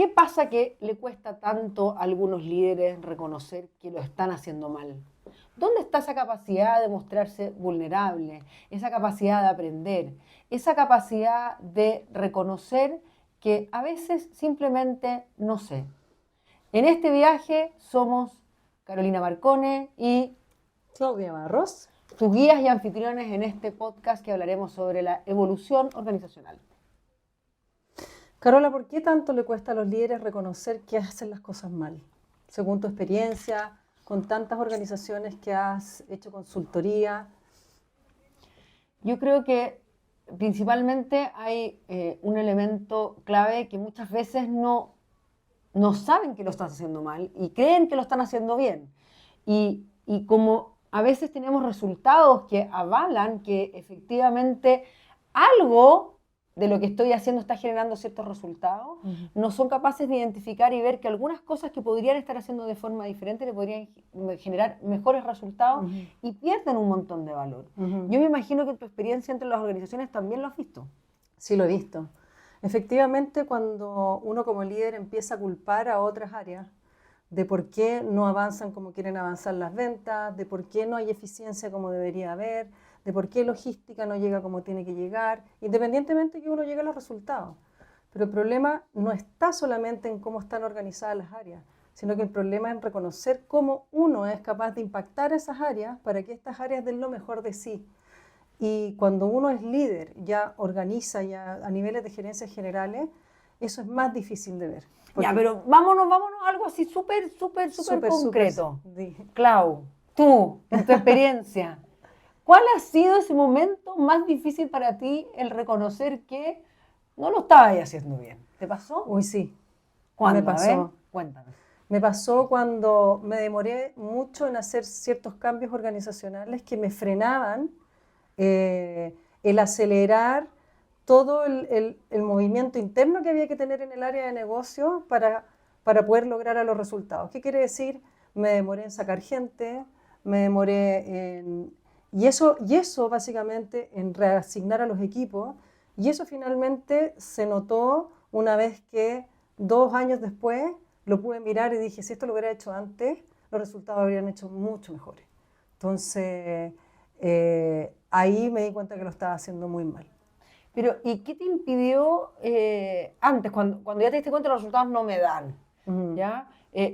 ¿qué pasa que le cuesta tanto a algunos líderes reconocer que lo están haciendo mal? ¿Dónde está esa capacidad de mostrarse vulnerable, esa capacidad de aprender, esa capacidad de reconocer que a veces simplemente no sé? En este viaje somos Carolina Marcone y Claudia Barros. tus guías y anfitriones en este podcast que hablaremos sobre la evolución organizacional. Carola, ¿por qué tanto le cuesta a los líderes reconocer que hacen las cosas mal? Según tu experiencia, con tantas organizaciones que has hecho consultoría. Yo creo que principalmente hay un elemento clave que muchas veces no saben que lo están haciendo mal y creen que lo están haciendo bien. Y como a veces tenemos resultados que avalan que efectivamente algo de lo que estoy haciendo está generando ciertos resultados, no son capaces de identificar y ver que algunas cosas que podrían estar haciendo de forma diferente le podrían generar mejores resultados y pierden un montón de valor. Yo me imagino que tu experiencia entre las organizaciones también lo has visto. Sí, lo he visto. Efectivamente, cuando uno como líder empieza a culpar a otras áreas de por qué no avanzan como quieren avanzar las ventas, de por qué no hay eficiencia como debería haber, de por qué logística no llega como tiene que llegar, independientemente de que uno llegue a los resultados. Pero el problema no está solamente en cómo están organizadas las áreas, sino que el problema es en reconocer cómo uno es capaz de impactar esas áreas para que estas áreas den lo mejor de sí. Y cuando uno es líder, ya organiza ya a niveles de gerencias generales, eso es más difícil de ver. Ya, pero vámonos a algo así súper concreto. Clau, tú, en tu experiencia, ¿cuál ha sido ese momento más difícil para ti el reconocer que no lo estabas haciendo bien? ¿Te pasó? Uy, sí. ¿Cuándo? Me pasó. A ver, cuéntame. Me pasó cuando me demoré mucho en hacer ciertos cambios organizacionales que me frenaban el acelerar todo el movimiento interno que había que tener en el área de negocio para poder lograr a los resultados. ¿Qué quiere decir? Me demoré en sacar gente, me demoré en... Y eso básicamente en reasignar a los equipos, y eso finalmente se notó una vez que 2 años después lo pude mirar y dije, si esto lo hubiera hecho antes, los resultados habrían hecho mucho mejores. Entonces, ahí me di cuenta que lo estaba haciendo muy mal. Pero, ¿y qué te impidió antes, cuando ya te diste cuenta los resultados no me dan? ¿Ya?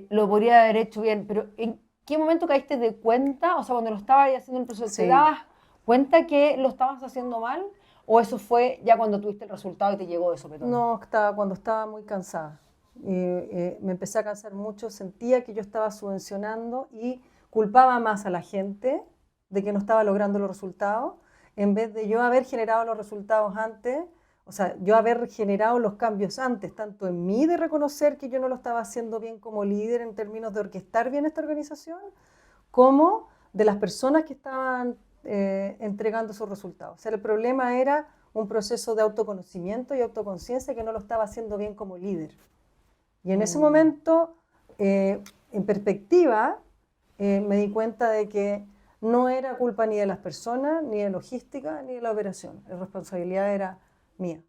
Lo podría haber hecho bien, pero ¿en qué momento caíste de cuenta? O sea, cuando lo estabas haciendo en el proceso, Sí. ¿te dabas cuenta que lo estabas haciendo mal? ¿O eso fue ya cuando tuviste el resultado y te llegó de sopetón? No, cuando estaba muy cansada. Me empecé a cansar mucho, sentía que yo estaba subvencionando y culpaba más a la gente de que no estaba logrando los resultados, en vez de yo haber generado los resultados antes, o sea, yo haber generado los cambios antes, tanto en mí de reconocer que yo no lo estaba haciendo bien como líder en términos de orquestar bien esta organización, como de las personas que estaban entregando esos resultados. O sea, el problema era un proceso de autoconocimiento y autoconciencia que no lo estaba haciendo bien como líder. Y en ese momento, en perspectiva, me di cuenta de que no era culpa ni de las personas, ni de logística, ni de la operación. La responsabilidad era mía.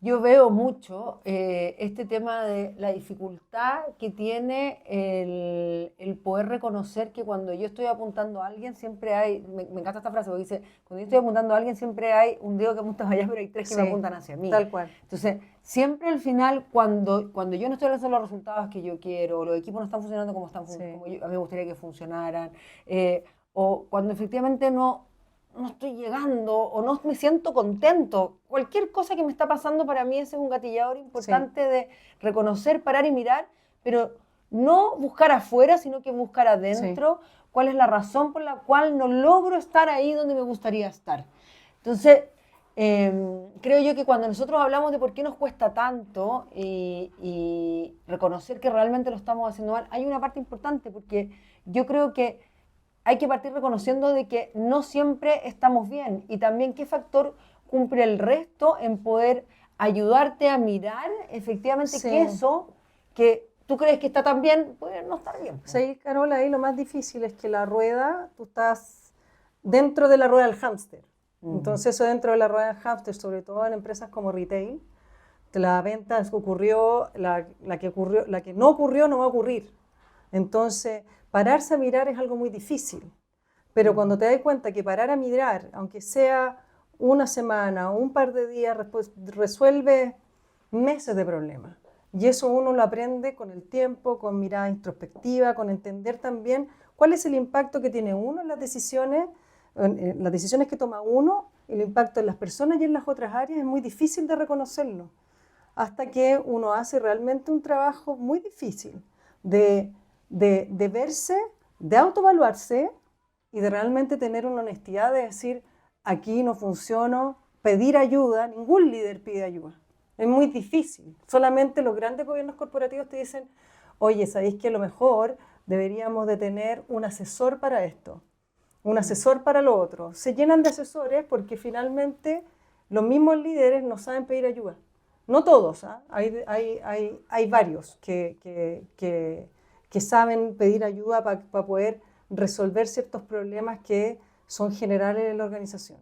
Yo veo mucho este tema de la dificultad que tiene el poder reconocer que cuando yo estoy apuntando a alguien siempre hay, me encanta esta frase porque dice, cuando yo estoy apuntando a alguien siempre hay un dedo que apunta para allá, pero hay 3 que me apuntan hacia mí. Tal cual. Entonces, siempre al final, cuando yo no estoy alcanzando los resultados que yo quiero, o los equipos no están funcionando como, como a mí me gustaría que funcionaran, o cuando efectivamente no estoy llegando o no me siento contento. Cualquier cosa que me está pasando para mí ese es un gatillador importante de reconocer, parar y mirar, pero no buscar afuera, sino que buscar adentro cuál es la razón por la cual no logro estar ahí donde me gustaría estar. Entonces, creo yo que cuando nosotros hablamos de por qué nos cuesta tanto y reconocer que realmente lo estamos haciendo mal, hay una parte importante porque yo creo que hay que partir reconociendo de que no siempre estamos bien y también qué factor cumple el resto en poder ayudarte a mirar efectivamente que eso que tú crees que está tan bien puede no estar bien. Sí, Carola, ahí lo más difícil es que la rueda, tú estás dentro de la rueda del hámster. Entonces eso dentro de la rueda del hámster, sobre todo en empresas como retail, la venta ocurrió, la que no ocurrió no va a ocurrir. Entonces, pararse a mirar es algo muy difícil. Pero cuando te das cuenta que parar a mirar, aunque sea una semana o un par de días, resuelve meses de problemas. Y eso uno lo aprende con el tiempo, con mirada introspectiva, con entender también cuál es el impacto que tiene uno en las decisiones que toma uno, el impacto en las personas y en las otras áreas es muy difícil de reconocerlo, hasta que uno hace realmente un trabajo muy difícil de verse, de autoevaluarse y de realmente tener una honestidad de decir, aquí no funciono, pedir ayuda, ningún líder pide ayuda. Es muy difícil. Solamente los grandes gobiernos corporativos te dicen, oye, ¿sabéis que a lo mejor deberíamos de tener un asesor para esto? Un asesor para lo otro. Se llenan de asesores porque finalmente los mismos líderes no saben pedir ayuda. No todos, ¿eh? Hay varios que saben pedir ayuda para poder resolver ciertos problemas que son generales en la organización.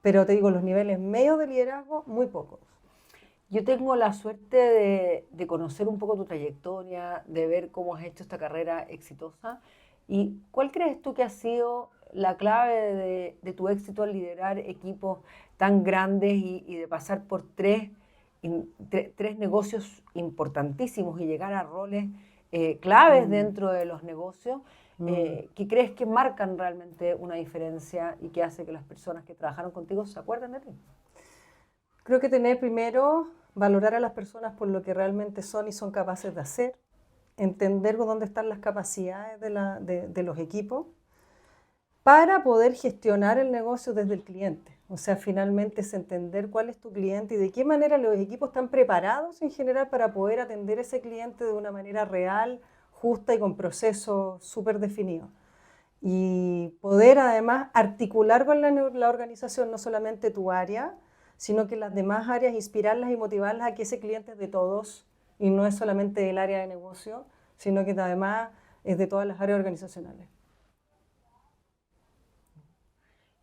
Pero te digo, los niveles medios de liderazgo, muy pocos. Yo tengo la suerte de conocer un poco tu trayectoria, de ver cómo has hecho esta carrera exitosa. ¿Y cuál crees tú que ha sido la clave de tu éxito al liderar equipos tan grandes y de pasar por tres negocios importantísimos y llegar a roles claves dentro de los negocios? ¿Qué crees que marcan realmente una diferencia y que hace que las personas que trabajaron contigo se acuerden de ti? Creo que tener primero, valorar a las personas por lo que realmente son y son capaces de hacer, entender dónde están las capacidades de los equipos para poder gestionar el negocio desde el cliente. O sea, finalmente es entender cuál es tu cliente y de qué manera los equipos están preparados en general para poder atender a ese cliente de una manera real, justa y con procesos súper definidos. Y poder además articular con la organización no solamente tu área, sino que las demás áreas, inspirarlas y motivarlas a que ese cliente es de todos y no es solamente del área de negocio, sino que además es de todas las áreas organizacionales.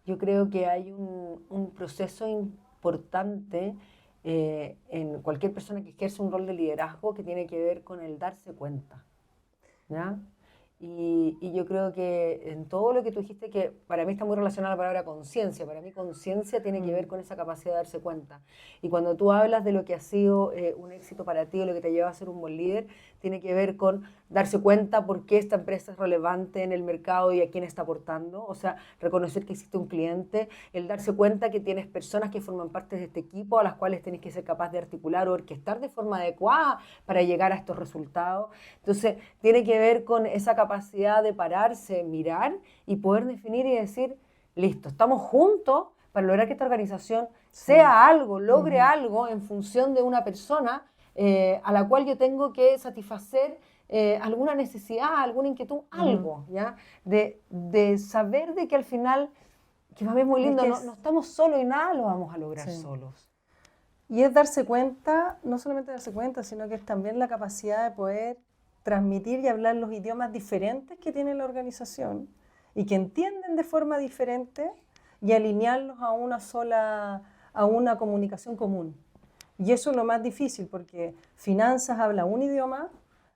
Yo creo que hay un proceso importante en cualquier persona que ejerce un rol de liderazgo que tiene que ver con el darse cuenta, ¿ya? Y yo creo que en todo lo que tú dijiste, que para mí está muy relacionada la palabra conciencia. Para mí conciencia tiene que ver con esa capacidad de darse cuenta. Y cuando tú hablas de lo que ha sido un éxito para ti o lo que te lleva a ser un buen líder, tiene que ver con darse cuenta por qué esta empresa es relevante en el mercado y a quién está aportando. O sea, reconocer que existe un cliente, el darse cuenta que tienes personas que forman parte de este equipo a las cuales tienes que ser capaz de articular o orquestar de forma adecuada para llegar a estos resultados. Entonces, tiene que ver con esa capacidad de pararse, mirar y poder definir y decir, listo, estamos juntos para lograr que esta organización sea algo, logre algo en función de una persona a la cual yo tengo que satisfacer alguna necesidad, alguna inquietud, algo, ¿ya? De saber de que al final, que para mí es muy lindo, no estamos solos y nada lo vamos a lograr solos. Y es darse cuenta, no solamente darse cuenta, sino que es también la capacidad de poder transmitir y hablar los idiomas diferentes que tiene la organización y que entienden de forma diferente y alinearlos a una comunicación común. Y eso es lo más difícil porque finanzas habla un idioma,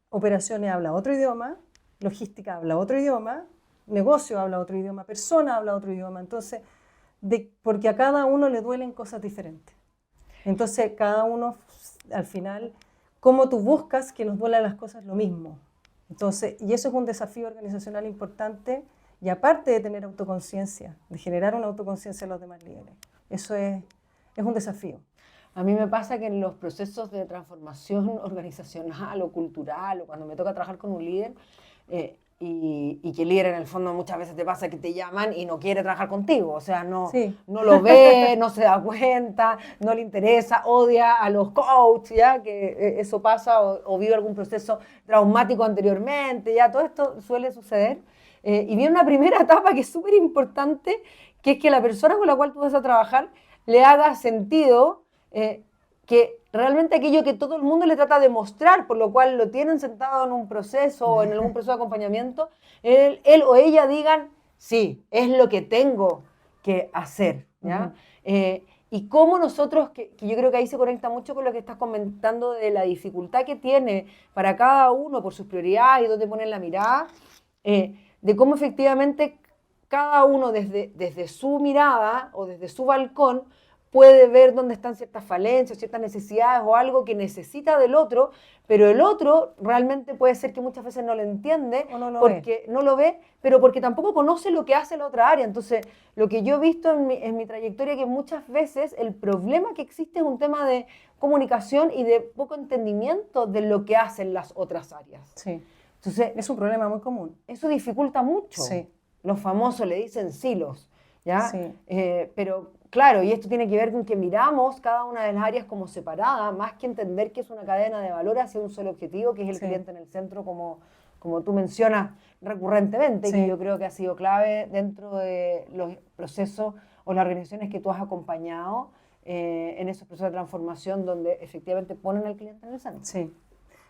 operaciones habla otro idioma, logística habla otro idioma, negocio habla otro idioma, persona habla otro idioma. Entonces, porque a cada uno le duelen cosas diferentes. Entonces, cada uno al final, cómo tú buscas que nos duelan las cosas lo mismo. Entonces, y eso es un desafío organizacional importante y aparte de tener autoconciencia, de generar una autoconciencia en los demás líderes. Eso es un desafío. A mí me pasa que en los procesos de transformación organizacional o cultural o cuando me toca trabajar con un líder y que el líder en el fondo muchas veces te pasa que te llaman y no quiere trabajar contigo, o sea, no lo ve, no se da cuenta, no le interesa, odia a los coaches, ya que eso pasa o vive algún proceso traumático anteriormente, ya todo esto suele suceder. Y viene una primera etapa que es súper importante, que es que la persona con la cual tú vas a trabajar le haga sentido que realmente aquello que todo el mundo le trata de mostrar, por lo cual lo tienen sentado en un proceso o en algún proceso de acompañamiento, él o ella digan, sí, es lo que tengo que hacer, ¿ya? Y cómo nosotros, que yo creo que ahí se conecta mucho con lo que estás comentando de la dificultad que tiene para cada uno por sus prioridades y dónde ponen la mirada, de cómo efectivamente cada uno desde su mirada o desde su balcón puede ver dónde están ciertas falencias, ciertas necesidades o algo que necesita del otro, pero el otro realmente puede ser que muchas veces no lo entiende O no lo porque no lo ve, pero porque tampoco conoce lo que hace la otra área. Entonces, lo que yo he visto en mi trayectoria es que muchas veces el problema que existe es un tema de comunicación y de poco entendimiento de lo que hacen las otras áreas. Sí. Entonces, Es un problema muy común. eso dificulta mucho. Sí. Los famosos le dicen silos, ¿ya? Sí. Pero claro, y esto tiene que ver con que miramos cada una de las áreas como separada, más que entender que es una cadena de valor hacia un solo objetivo, que es el Sí. cliente en el centro, como tú mencionas recurrentemente, Sí. que yo creo que ha sido clave dentro de los procesos o las organizaciones que tú has acompañado en esos procesos de transformación donde efectivamente ponen al cliente en el centro. Sí.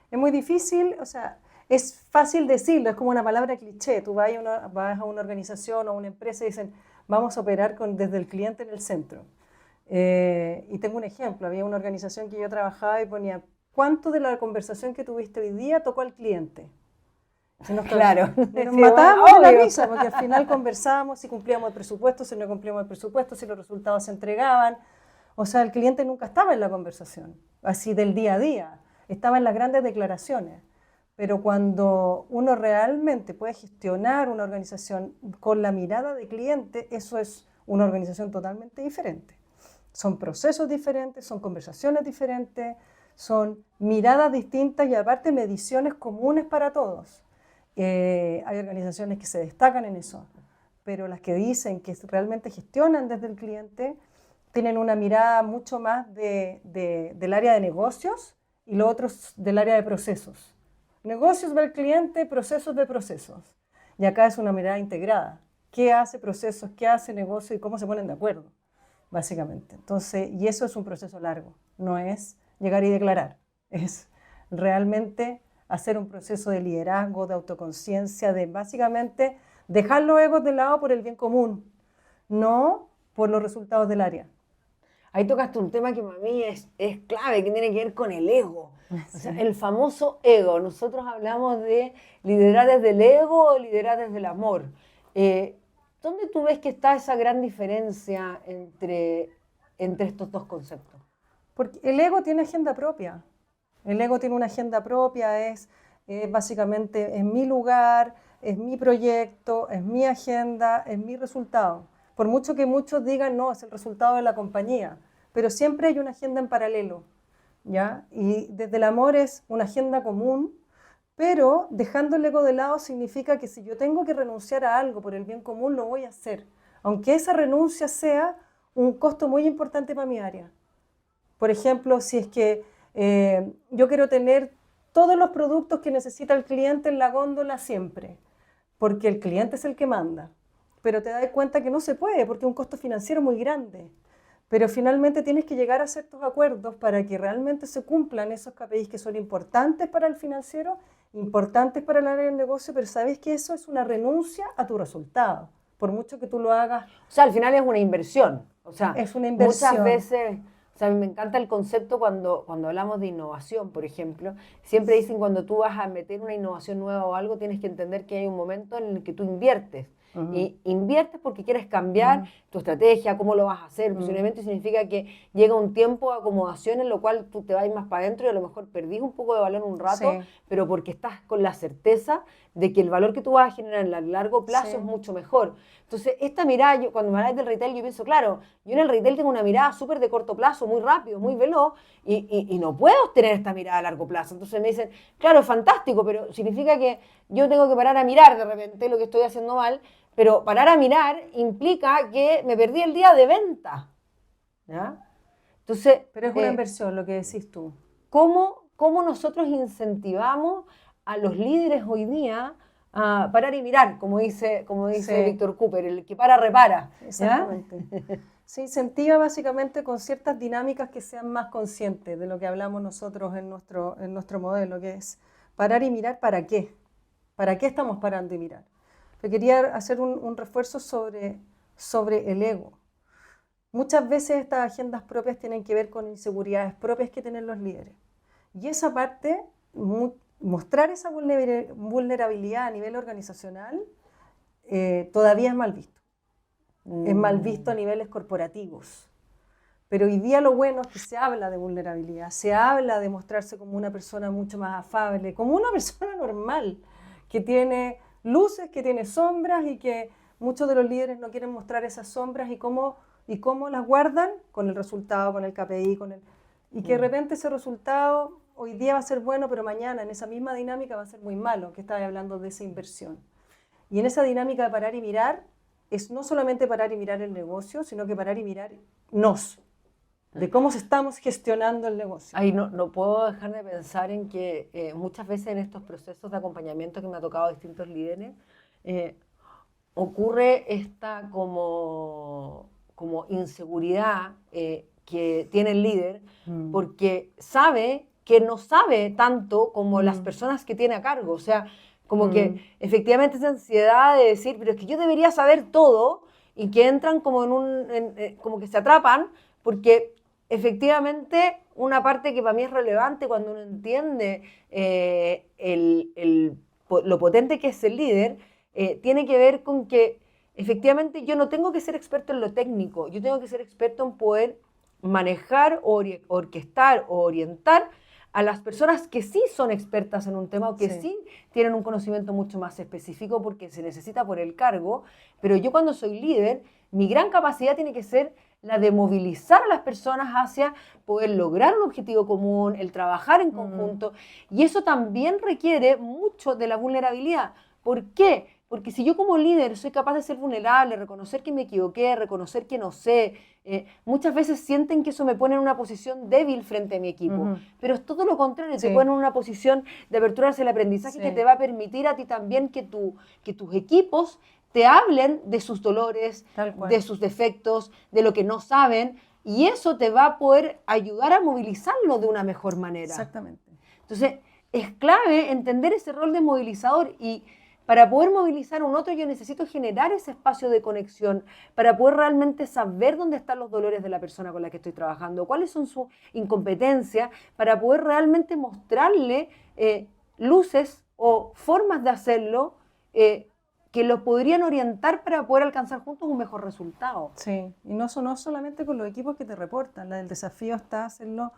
Es muy difícil, o sea, es fácil decirlo, es como una palabra cliché. Tú vas a una organización o una empresa y dicen, vamos a operar desde el cliente en el centro. Y tengo un ejemplo, había una organización que yo trabajaba y ponía, ¿cuánto de la conversación que tuviste hoy día tocó al cliente? Claro. Nos Sí, matábamos de la obvio. risa, porque al final conversábamos si cumplíamos el presupuesto, si no cumplíamos el presupuesto, si los resultados se entregaban. O sea, el cliente nunca estaba en la conversación, así del día a día, estaba en las grandes declaraciones. Pero cuando uno realmente puede gestionar una organización con la mirada de cliente, eso es una organización totalmente diferente. Son procesos diferentes, son conversaciones diferentes, son miradas distintas y aparte mediciones comunes para todos. Hay organizaciones que se destacan en eso, pero las que dicen que realmente gestionan desde el cliente tienen una mirada mucho más del área de negocios y lo otro del área de procesos. Negocios del cliente, procesos de procesos. Y acá es una mirada integrada. ¿Qué hace procesos, qué hace negocio y cómo se ponen de acuerdo? Básicamente. Entonces, y eso es un proceso largo. No es llegar y declarar. Es realmente hacer un proceso de liderazgo, de autoconciencia, de básicamente dejar los egos de lado por el bien común, no por los resultados del área. Ahí tocaste un tema que para mí es clave, que tiene que ver con el ego. O sea, el famoso ego. Nosotros hablamos de liderar desde el ego o liderar desde el amor. ¿Dónde tú ves que está esa gran diferencia entre estos dos conceptos? Porque el ego tiene agenda propia. El ego tiene una agenda propia, es básicamente es mi lugar, es mi proyecto, es mi agenda, es mi resultado. Por mucho que muchos digan, no, es el resultado de la compañía, pero siempre hay una agenda en paralelo, ¿ya? Y desde el amor es una agenda común, pero dejando el ego de lado significa que si yo tengo que renunciar a algo por el bien común, lo voy a hacer, aunque esa renuncia sea un costo muy importante para mi área. Por ejemplo, si es que yo quiero tener todos los productos que necesita el cliente en la góndola siempre, porque el cliente es el que manda, pero te das cuenta que no se puede porque es un costo financiero muy grande. Pero finalmente tienes que llegar a ciertos acuerdos para que realmente se cumplan esos KPIs que son importantes para el financiero, importantes para el área del negocio, pero sabes que eso es una renuncia a tu resultado, por mucho que tú lo hagas. O sea, al final es una inversión. O sea, Es una inversión. muchas veces, o sea, a mí me encanta el concepto cuando hablamos de innovación, por ejemplo. Siempre dicen cuando tú vas a meter una innovación nueva o algo, tienes que entender que hay un momento en el que tú inviertes. Y inviertes porque quieres cambiar tu estrategia, cómo lo vas a hacer. Posiblemente significa que llega un tiempo de acomodación en lo cual tú te vas más para adentro y a lo mejor perdís un poco de valor un rato, Sí. pero porque estás con la certeza de que el valor que tú vas a generar en el largo plazo Sí. es mucho mejor. Entonces, esta mirada, cuando me hablas del retail, yo pienso, claro, yo en el retail tengo una mirada súper de corto plazo, muy rápido, muy veloz, y no puedo tener esta mirada a largo plazo. Entonces me dicen, claro, es fantástico, pero significa que yo tengo que parar a mirar de repente lo que estoy haciendo mal, pero parar a mirar implica que me perdí el día de venta. ¿Ya? Entonces, Pero es una inversión lo que decís tú. ¿cómo nosotros incentivamos a los líderes hoy día a parar y mirar, como dice Sí. Víctor Cooper, el que para repara? ¿Ya? Exactamente. Se incentiva básicamente con ciertas dinámicas que sean más conscientes de lo que hablamos nosotros en nuestro modelo, que es parar y mirar para qué. ¿Para qué estamos parando y mirar? Yo quería hacer un refuerzo sobre el ego. muchas veces estas agendas propias tienen que ver con inseguridades propias que tienen los líderes. Y esa parte, mostrar esa vulnerabilidad a nivel organizacional, todavía es mal visto. Es mal visto a niveles corporativos. Pero hoy día lo bueno es que se habla de vulnerabilidad, se habla de mostrarse como una persona mucho más afable, como una persona normal, que tiene luces, que tiene sombras y que muchos de los líderes no quieren mostrar esas sombras y cómo las guardan con el resultado, con el KPI, y que de repente ese resultado hoy día va a ser bueno, pero mañana en esa misma dinámica va a ser muy malo, que estaba hablando de esa inversión. Y en esa dinámica de parar y mirar, es no solamente parar y mirar el negocio, sino que parar y mirar de cómo estamos gestionando el negocio. Ahí no puedo dejar de pensar en que muchas veces en estos procesos de acompañamiento que me ha tocado a distintos líderes, ocurre esta como inseguridad que tiene el líder, porque sabe que no sabe tanto como las personas que tiene a cargo. O sea, como que efectivamente esa ansiedad de decir, pero es que yo debería saber todo, y que entran como como que se atrapan, porque efectivamente una parte que para mí es relevante cuando uno entiende lo potente que es el líder, tiene que ver con que efectivamente yo no tengo que ser experto en lo técnico, yo tengo que ser experto en poder manejar, orquestar o orientar a las personas que sí son expertas en un tema o que sí tienen un conocimiento mucho más específico porque se necesita por el cargo, pero yo cuando soy líder, mi gran capacidad tiene que ser la de movilizar a las personas hacia poder lograr un objetivo común, el trabajar en conjunto, y eso también requiere mucho de la vulnerabilidad. ¿Por qué? Porque si yo como líder soy capaz de ser vulnerable, reconocer que me equivoqué, reconocer que no sé, muchas veces sienten que eso me pone en una posición débil frente a mi equipo, pero es todo lo contrario, te pone en una posición de apertura hacia el aprendizaje que te va a permitir a ti también que tus equipos te hablen de sus dolores, de sus defectos, de lo que no saben, y eso te va a poder ayudar a movilizarlo de una mejor manera. Exactamente. Entonces, es clave entender ese rol de movilizador, y para poder movilizar a un otro yo necesito generar ese espacio de conexión para poder realmente saber dónde están los dolores de la persona con la que estoy trabajando, cuáles son sus incompetencias, para poder realmente mostrarle luces o formas de hacerlo que los podrían orientar para poder alcanzar juntos un mejor resultado. Sí, y no solamente con los equipos que te reportan, el desafío está hacerlo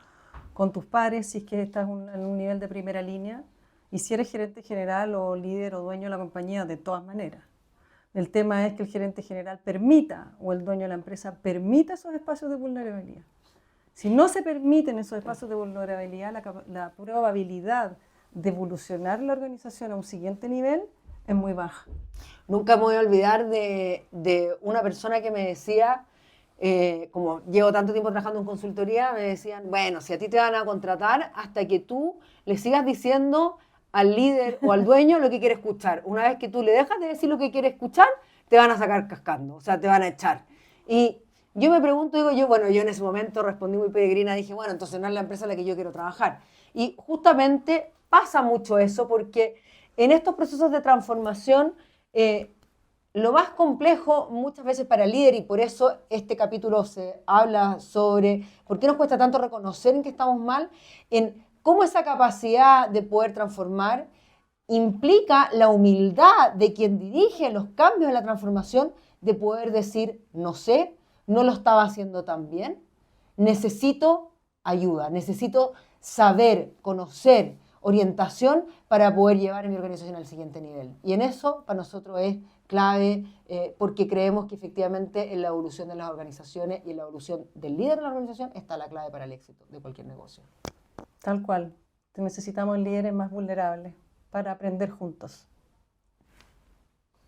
con tus pares si es que estás en un nivel de primera línea, y si eres gerente general o líder o dueño de la compañía, de todas maneras. El tema es que el gerente general permita, o el dueño de la empresa permita esos espacios de vulnerabilidad. Si no se permiten esos espacios de vulnerabilidad, la probabilidad de evolucionar la organización a un siguiente nivel es muy baja. Nunca me voy a olvidar de una persona que me decía, como llevo tanto tiempo trabajando en consultoría, me decían, bueno, si a ti te van a contratar hasta que tú le sigas diciendo al líder o al dueño lo que quiere escuchar. Una vez que tú le dejas de decir lo que quiere escuchar, te van a sacar cascando, o sea, te van a echar. Y yo me pregunto, yo en ese momento respondí muy peregrina, dije, bueno, entonces no es la empresa en la que yo quiero trabajar. Y justamente pasa mucho eso, porque en estos procesos de transformación, lo más complejo muchas veces para el líder, y por eso este capítulo se habla sobre por qué nos cuesta tanto reconocer en que estamos mal, en cómo esa capacidad de poder transformar implica la humildad de quien dirige los cambios en la transformación, de poder decir, no sé, no lo estaba haciendo tan bien, necesito ayuda, necesito saber, conocer, orientación para poder llevar a mi organización al siguiente nivel. Y en eso para nosotros es clave, porque creemos que efectivamente en la evolución de las organizaciones y en la evolución del líder de la organización está la clave para el éxito de cualquier negocio. Tal cual. Necesitamos líderes más vulnerables para aprender juntos.